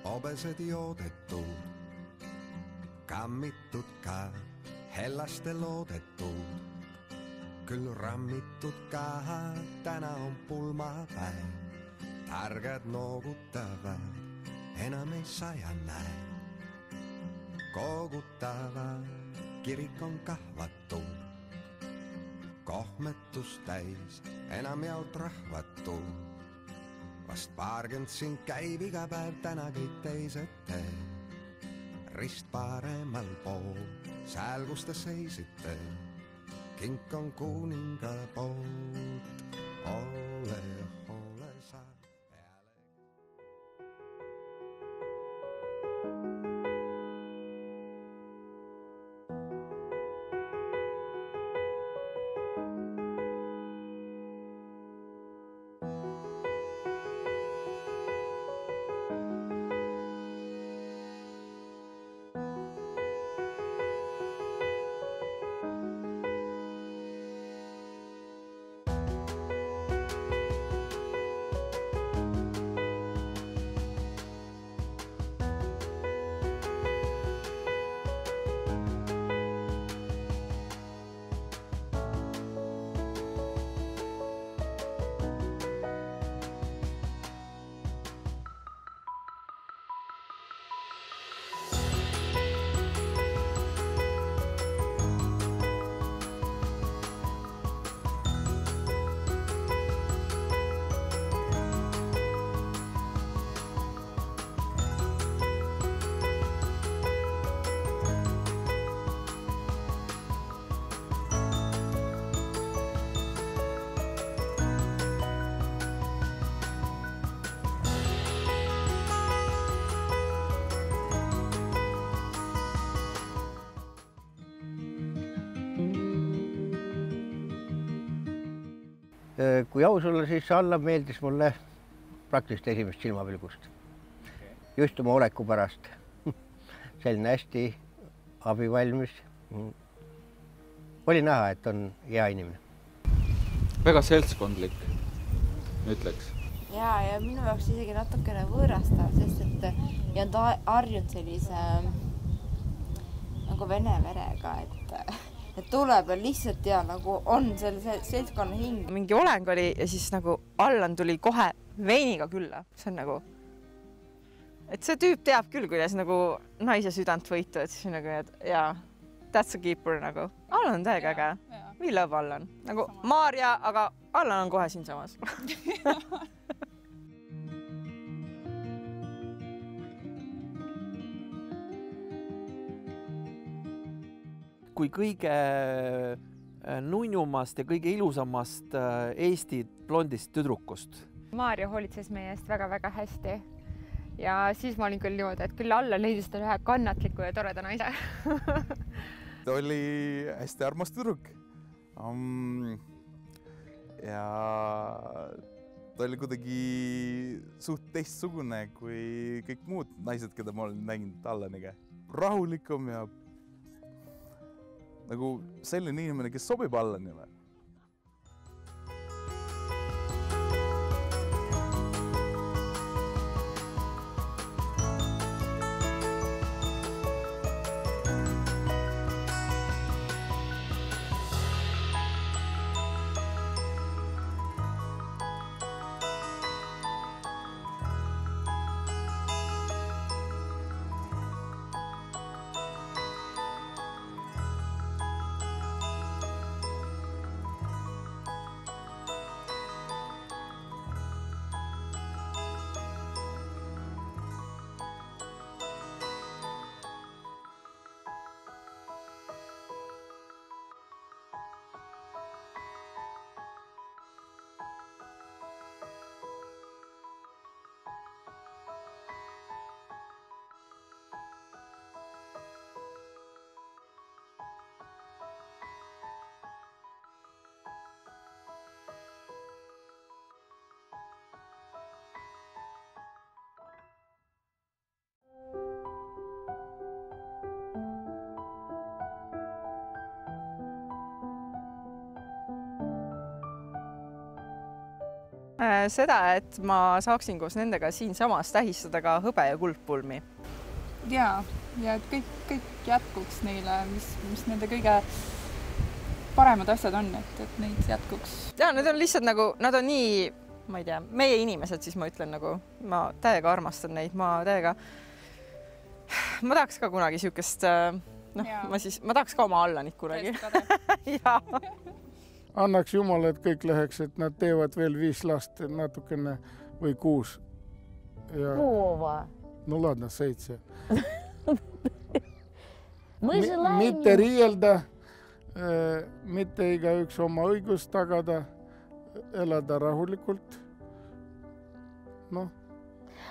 Obesed joodetud, kammitud ka, hellaste loodetud. Küll rammitud ka, täna on pulmapäev. Targad noogutavad, enam ei saja näe. Koogutavad, kirik on kahvatud. Kohmetus täis, enam jaolt rahvatud. Vast paarkümmend siin käib iga päev, täna kõik teised teed. Rist paremal pool, sääl kus te seisite. Kink on kuninga poolt, ole sa peale. Kui aus olla, siis Alla meeldis mulle praktiliselt esimest silmapilgust. Just oma oleku pärast. Selline hästi abivalmis. Oli näha, et on hea inimene. Väga seltskondlik, ütleks. Ja minu jaoks isegi natukene võõrastav, sest et ja ta harjunud sellise nagu vene verega, et tuleb ja lihtsalt ja nagu on selle seltskonna hing. Mingi oleng oli ja siis nagu Allan tuli kohe veiniga külla. See on nagu, et see tüüp teab küll, kuidas nagu naise südant võitu, et siis nagu, ja that's a keeper nagu. Allan on täiega äge. We love Allan. Nagu Maarja, aga Allan on kohe siin samas. Kui kõige nunnumast ja kõige ilusamast Eesti blondist tüdrukust. Maarja hoolitses meie eest väga-väga hästi. Ja siis ma olin küll niimoodi, et küll Alla leidis ta ühe kannatliku ja toreda naise. Ta oli hästi armas tüdruk. Ja ta oli kuidagi suht teistsugune kui kõik muud naised, keda ma olen näinud Allaniga. Rahulikum ja nagu selline inimene, kes sobib Allanile. Seda, et ma saaksin koos nendega siinsamas tähistada ka hõbe- ja kuldpulmi. Ja et kõik jätkuks neile, mis nende kõige paremad asjad on, et neid jätkuks. Ja need on lihtsalt nagu, nad on nii, ma ei tea, meie inimesed, siis ma ütlen nagu, ma täiega armastan neid, ma tahaks ka kunagi siukest, ma tahaks ka oma Allanit kunagi. Ja. Annaks Jumala, et kõik läheks, et nad teevad veel 5 last natukene või 6. Вова. No ладно, 7. Mitte riielda, mitte igaüks oma õigust tagada, elada rahulikult. No.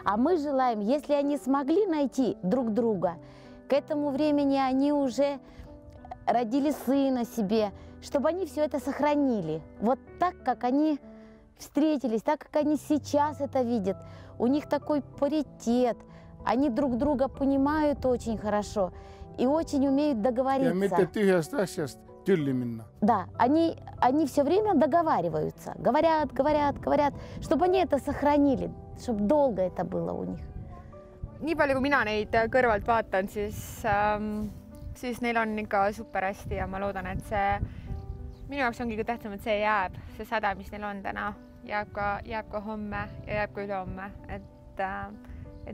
А мы желаем, если они смогли найти друг друга, к этому времени они уже родили сына себе, чтобы они все это сохранили. Вот так, как они встретились, так, как они сейчас это видят. У них такой паритет. Они друг друга понимают очень хорошо и очень умеют договориться. Ja mitte tühjast asjast tülli minna. Да, они все время договариваются, говорят, чтобы они это сохранили, чтобы долго это было у них. Nii palju, kui mina neid kõrvalt vaatan, siis neil on ikka super hästi ja ma loodan, et see minu jaoks ongi tähtsam, et see jääb, see säde, mis neil on täna, jääb ka homme ja jääb ka ülehomme, et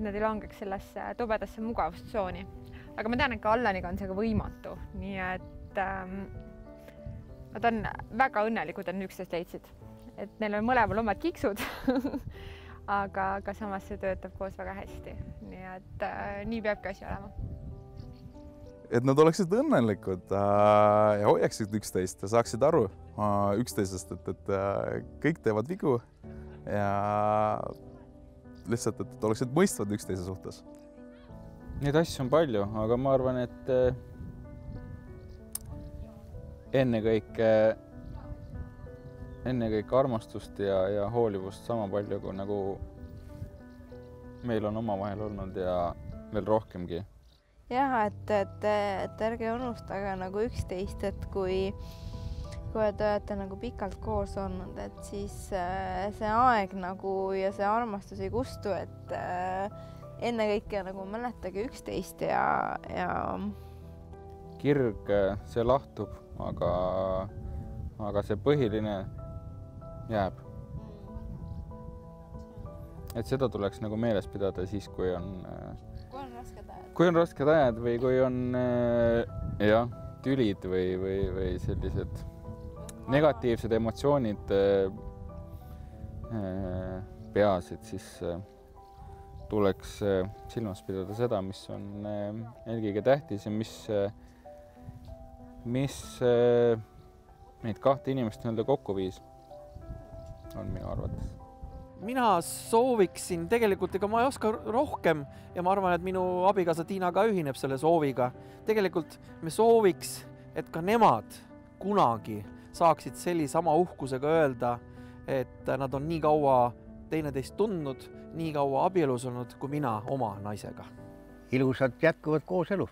nad ei langeks sellesse tobedasse mugavustsooni. Aga ma tean, et ka Allaniga on see ka võimatu, nii et nad on väga õnnelikud, et nad üksteist leidsid. Et neil on mõlemal omad kiksud, aga samas see töötab koos väga hästi. Nii et nii peabki asi olema. Et nad oleksid õnnelikud ja hoiaksid üksteist ja saaksid aru üksteisest, et kõik teevad vigu ja lihtsalt, et oleksid mõistvad üksteise suhtes. Neid asju on palju, aga ma arvan, et ennekõike armastust ja hoolivust sama palju, kui nagu meil on omavahel olnud ja veel rohkemgi. Jah, et ärge unustage nagu üksteist, et kui te olete nagu pikalt koos olnud, et siis see aeg nagu ja see armastus ei kustu, et ennekõike nagu mäletage üksteist ja kirg, see lahtub, aga see põhiline jääb. Et seda tuleks nagu meeles pidada siis, kui on rasked ajad või kui on tülid või sellised negatiivsed emotsioonid peas, et siis tuleks silmas pidada seda, mis on eelkõige tähtis ja mis neid kahte inimest kokku viis, on minu arvates. Mina sooviksin tegelikult, ega ma ei oska rohkem ja ma arvan, et minu abikaasa Tiina ka ühineb selle sooviga. Tegelikult me sooviks, et ka nemad kunagi saaksid sellisama uhkusega öelda, et nad on nii kaua teineteist tundnud, nii kaua abielus olnud kui mina oma naisega. Ilusat jätkuvat kooselu.